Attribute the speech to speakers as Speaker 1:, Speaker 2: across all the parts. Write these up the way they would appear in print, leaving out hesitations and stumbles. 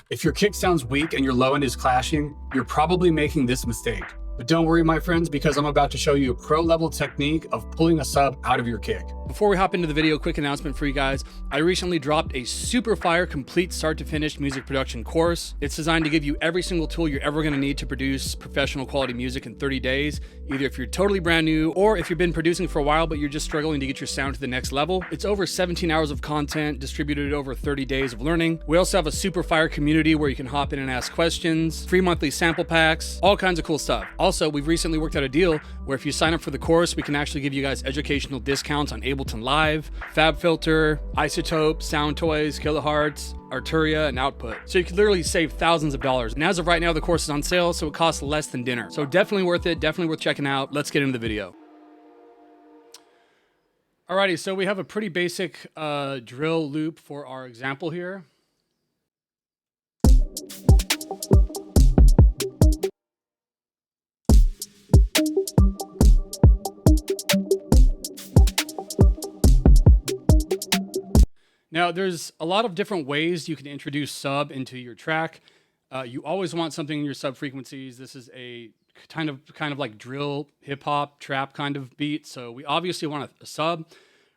Speaker 1: If your kick sounds weak and your low end is clashing, you're probably making this mistake. But don't worry, my friends, because I'm about to show you a pro level technique of pulling a sub out of your kick.
Speaker 2: Before we hop into the video, quick announcement for you guys. I recently dropped a super fire complete start to finish music production course. It's designed to give you every single tool you're ever gonna need to produce professional quality music in 30 days, either if you're totally brand new or if you've been producing for a while but you're just struggling to get your sound to the next level. It's over 17 hours of content distributed over 30 days of learning. We also have a super fire community where you can hop in and ask questions, free monthly sample packs, all kinds of cool stuff. Also, we've recently worked out a deal where if you sign up for the course, we can actually give you guys educational discounts on Ableton Live, FabFilter, Isotope, Sound Toys, Kilohertz, Arturia, and Output. So you could literally save thousands of dollars. And as of right now, the course is on sale, so it costs less than dinner. So definitely worth it, definitely worth checking out. Let's get into the video. Alrighty, so we have a pretty basic drill loop for our example here. Now, there's a lot of different ways you can introduce sub into your track. You always want something in your sub frequencies. This is a kind of like drill, hip hop, trap kind of beat. So we obviously want a sub.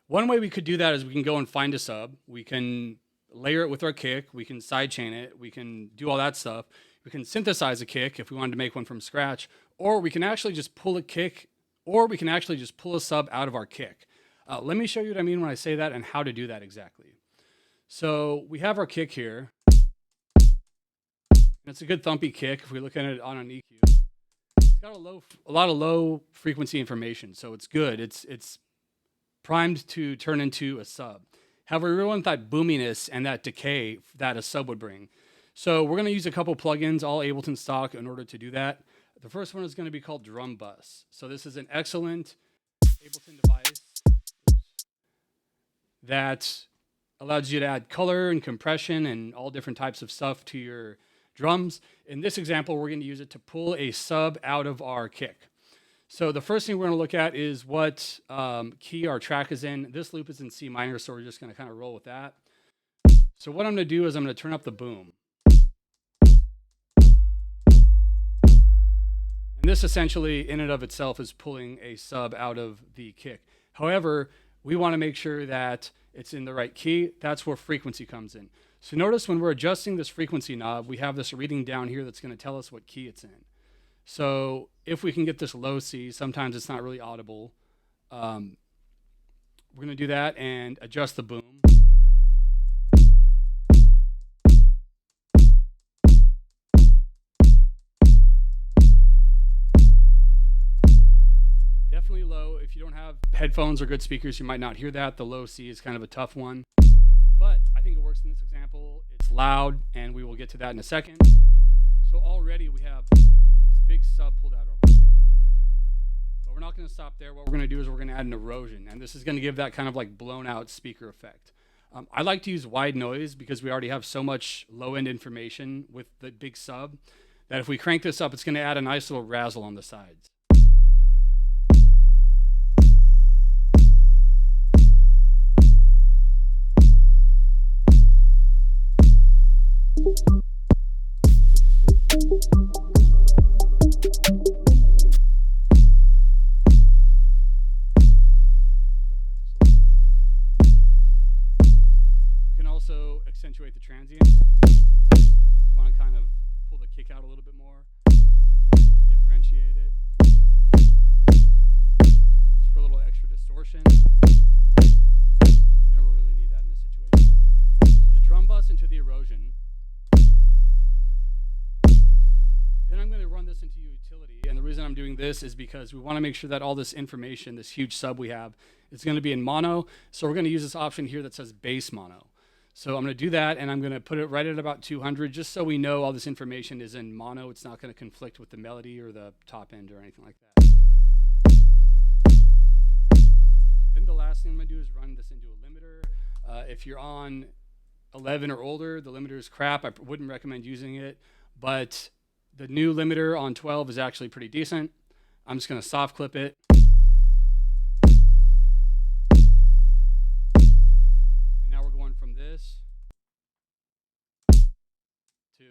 Speaker 2: One way we could do that is we can go and find a sub. We can layer it with our kick. We can sidechain it. We can do all that stuff. We can synthesize a kick if we wanted to make one from scratch, or we can actually just pull a kick, or we can actually just pull a sub out of our kick. Let me show you what I mean when I say that and how to do that exactly. So we have our kick here. It's a good thumpy kick if we look at it on an EQ. It's got a lot of low frequency information, so it's good. It's primed to turn into a sub. However, we really want that boominess and that decay that a sub would bring. So we're going to use a couple plugins, all Ableton stock, in order to do that. The first one is going to be called Drum Bus. So this is an excellent Ableton device that allows you to add color and compression and all different types of stuff to your drums. In this example, we're going to use it to pull a sub out of our kick. So the first thing we're going to look at is what key our track is in. This loop is in C minor, so we're just going to kind of roll with that. So what I'm going to do is I'm going to turn up the boom. And this essentially, in and of itself, is pulling a sub out of the kick. However, we want to make sure that it's in the right key. That's where frequency comes in. So notice when we're adjusting this frequency knob, we have this reading down here that's going to tell us what key it's in. So if we can get this low C, sometimes it's not really audible. We're going to do that and adjust the boom. Definitely low. If you don't have headphones or good speakers, you might not hear that. The low C is kind of a tough one, but I think it works in this example. It's loud, and we will get to that in a second. So already we have this big sub pulled out of our kick. But we're not going to stop there. What we're going to do is we're going to add an erosion, and this is going to give that kind of like blown out speaker effect. I like to use wide noise because we already have so much low-end information with the big sub that if we crank this up, it's going to add a nice little razzle on the sides. We can also accentuate the transient. If we want to kind of pull the kick out a little bit more, differentiate it. Just for a little extra distortion. We don't really need that in this situation. So the drum bus into the erosion. Then I'm going to run this into utility, and the reason I'm doing this is because we want to make sure that all this information, this huge sub we have, is going to be in mono. So we're going to use this option here that says bass mono. So I'm going to do that, and I'm going to put it right at about 200, just so we know all this information is in mono. It's not going to conflict with the melody or the top end or anything like that. Then the last thing I'm going to do is run this into a limiter. If you're on 11 or older, the limiter is crap. I wouldn't recommend using it, but the new limiter on 12 is actually pretty decent. I'm just going to soft clip it. And now we're going from this And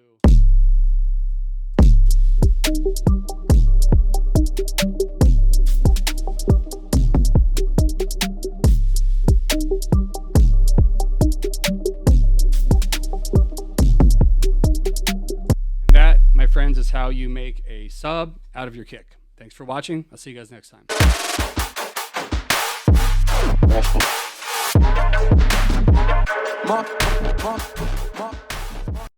Speaker 2: that, my friends, is how you make a sub out of your kick. Thanks for watching. I'll see you guys next time.
Speaker 3: More.